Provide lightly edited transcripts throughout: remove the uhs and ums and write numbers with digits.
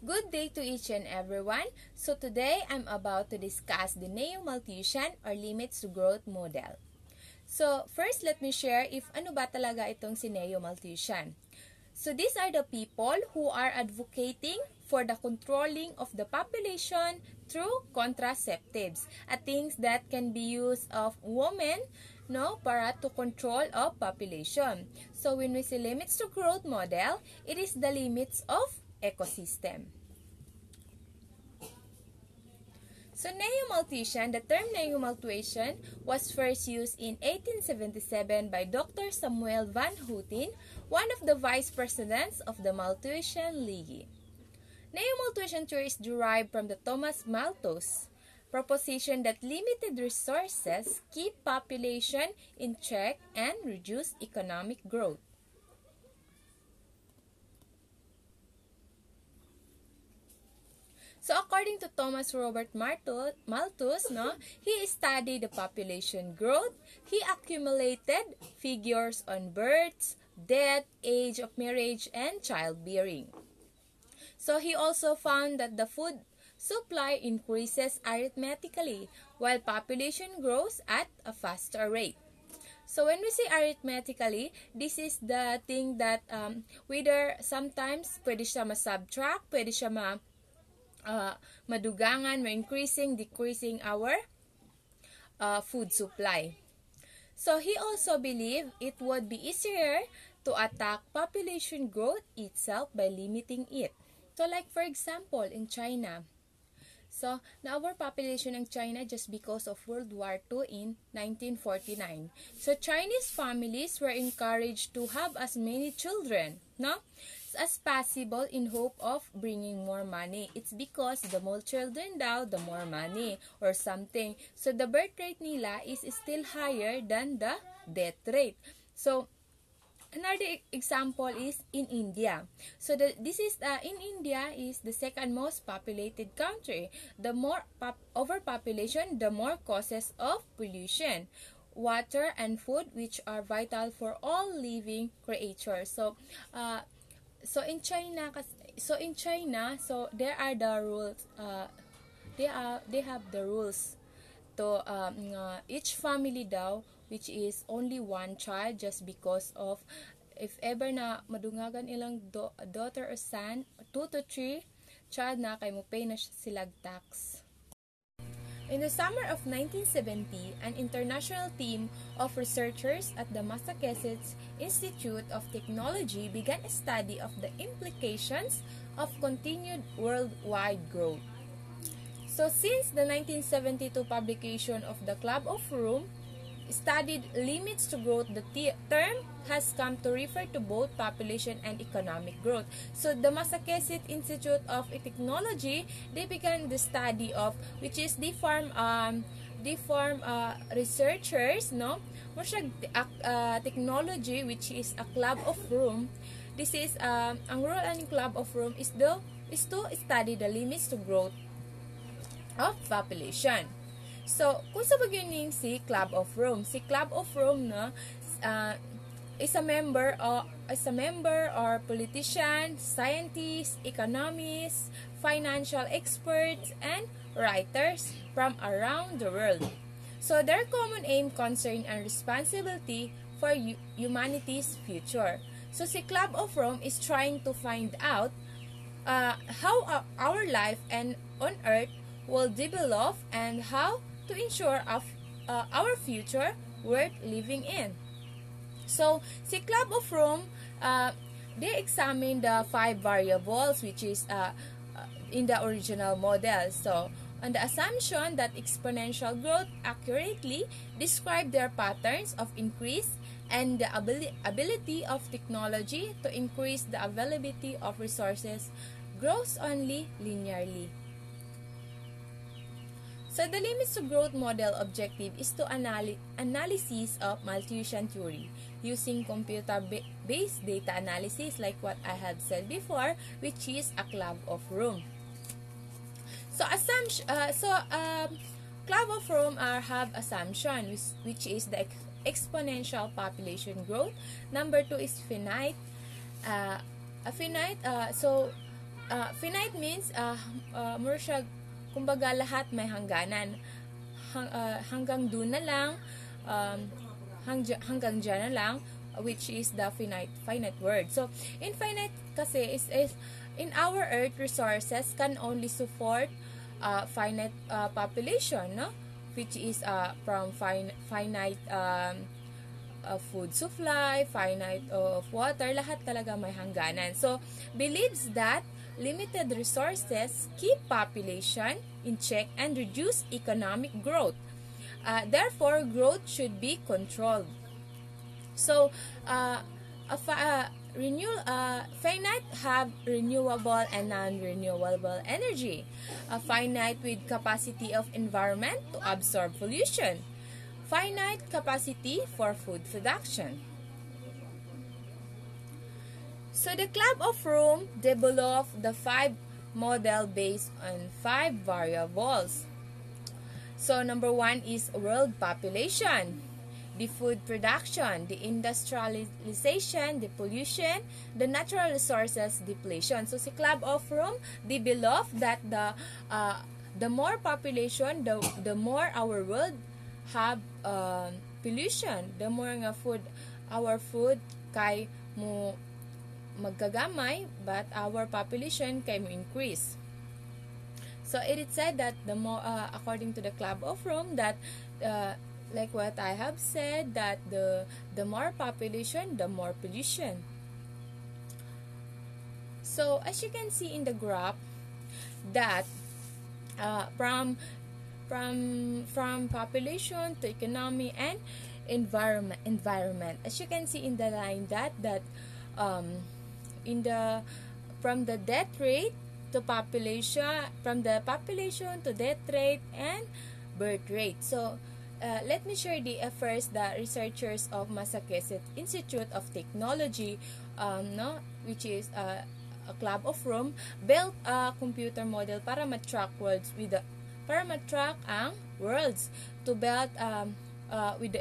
Good day to each and everyone. So today I'm about to discuss the Neo-Malthusian or limits to growth model. So first let me share if ano ba talaga itong si Neo-Malthusian. So these are the people who are advocating for the controlling of the population through contraceptives, things that can be used of women para to control of population. So when we say limits to growth model, it is the limits of ecosystem. So Neo-Malthusian, the term Neo-Malthusian was first used in 1877 by Dr. Samuel van Houten, one of the vice presidents of the Malthusian League. Neo-Malthusian theory is derived from the Thomas Malthus proposition that limited resources keep population in check and reduce economic growth. So according to Thomas Robert Malthus, he studied the population growth. He accumulated figures on births, death, age of marriage, and childbearing. So he also found that the food supply increases arithmetically while population grows at a faster rate. So when we say arithmetically, this is the thing that whether sometimes pwede siya ma-subtract, pwede siya madugangan, increasing, decreasing our food supply. So he also believed it would be easier to attack population growth itself by limiting it. So like for example, in China, so na overpopulation ng China just because of World War II in 1949. So Chinese families were encouraged to have as many children, as possible in hope of bringing more money. It's because the more children daw, the more money or something. So the birth rate nila is still higher than the death rate. So another example is in India. So this is in India is the second most populated country. The more overpopulation, the more causes of pollution, water and food, which are vital for all living creatures. So in China, so there are the rules. They have the rules to each family daw, which is only one child, just because of if ever na madungagan ilang daughter or son, 2 to 3 child na kay mo pay na silag tax. In the summer of 1970, an international team of researchers at the Massachusetts Institute of Technology began a study of the implications of continued worldwide growth. So since the 1972 publication of the Club of Rome studied limits to growth, the term has come to refer to both population and economic growth. So the Massachusetts Institute of Technology, they began the study of, which is they form researchers, technology, which is a Club of Rome. This is ang role ng Club of Rome is to study the limits to growth of population. So, kung sa bagay si Club of Rome, is a member or politician, scientists, economists, financial experts, and writers from around the world. So, their common aim concern and responsibility for humanity's future. So, si Club of Rome is trying to find out how our life and on Earth will develop and how to ensure our future worth living in. So, si Club of Rome, they examine the 5 variables which is in the original model. So, on the assumption that exponential growth accurately describe their patterns of increase and the ability of technology to increase the availability of resources grows only linearly. So, the limits to growth model objective is to analysis of Malthusian theory using computer-based data analysis like what I have said before, which is a Club of Rome. So, Club of Rome have assumption, which is the exponential population growth. Number 2 is finite. So finite means more siya, kumbaga lahat may hangganan. Hanggang doon na lang, hanggang dyan na lang, which is the finite word. So, infinite kasi is in our earth, resources can only support finite population, no? Which is from finite food supply, finite of water, lahat talaga may hangganan. So, believes that limited resources keep population in check and reduce economic growth. Therefore, growth should be controlled. So, finite have renewable and non-renewable energy. Finite with capacity of environment to absorb pollution. Finite capacity for food production. So, the Club of Rome developed the 5 model based on 5 variables. So, number 1 is world population, the food production, the industrialization, the pollution, the natural resources depletion. So, si Club of Rome developed that the more population, the more our world have pollution, the more nga our food kay mo magkagamay, but our population kay mo increase. So it is said that the more, according to the Club of Rome, that like what I have said, that the more population, the more pollution. So as you can see in the graph, that from population to economy and environment. As you can see in the line, that from the death rate to population, from the population to death rate and birth rate. So let me share first the researchers of Massachusetts Institute of Technology, which is a Club of Rome, built a computer model para ma-track ang worlds to build with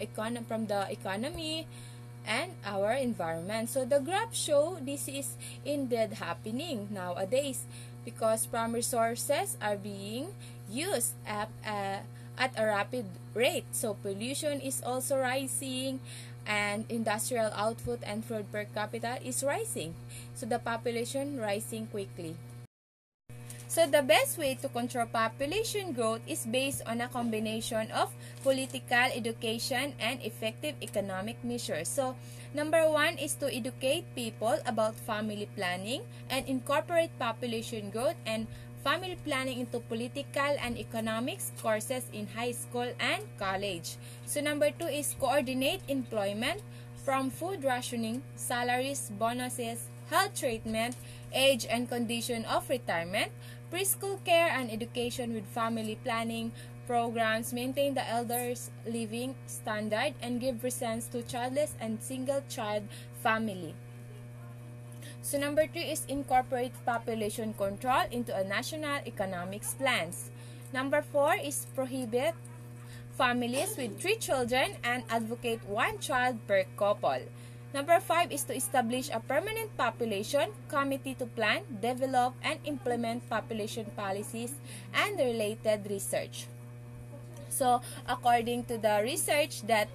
from the economy and our environment. So the graph show this is indeed happening nowadays, because from resources are being used at a rapid rate. So pollution is also rising, and industrial output and food per capita is rising. So the population rising quickly. So the best way to control population growth is based on a combination of political, education, and effective economic measures. So number 1 is to educate people about family planning and incorporate population growth and family planning into political and economics courses in high school and college. So number 2 is coordinate employment from food rationing, salaries, bonuses, health treatment, age and condition of retirement, preschool care and education with family planning programs, maintain the elders' living standard, and give presence to childless and single-child family. So number 3 is incorporate population control into a national economics plans. Number 4 is prohibit families with 3 children and advocate 1 child per couple. Number 5 is to establish a permanent population committee to plan, develop, and implement population policies and related research. So, according to the research, that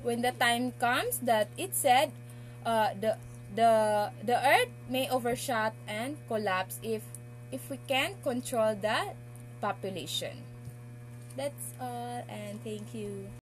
when the time comes, that it said the Earth may overshot and collapse if we can control the population. That's all, and thank you.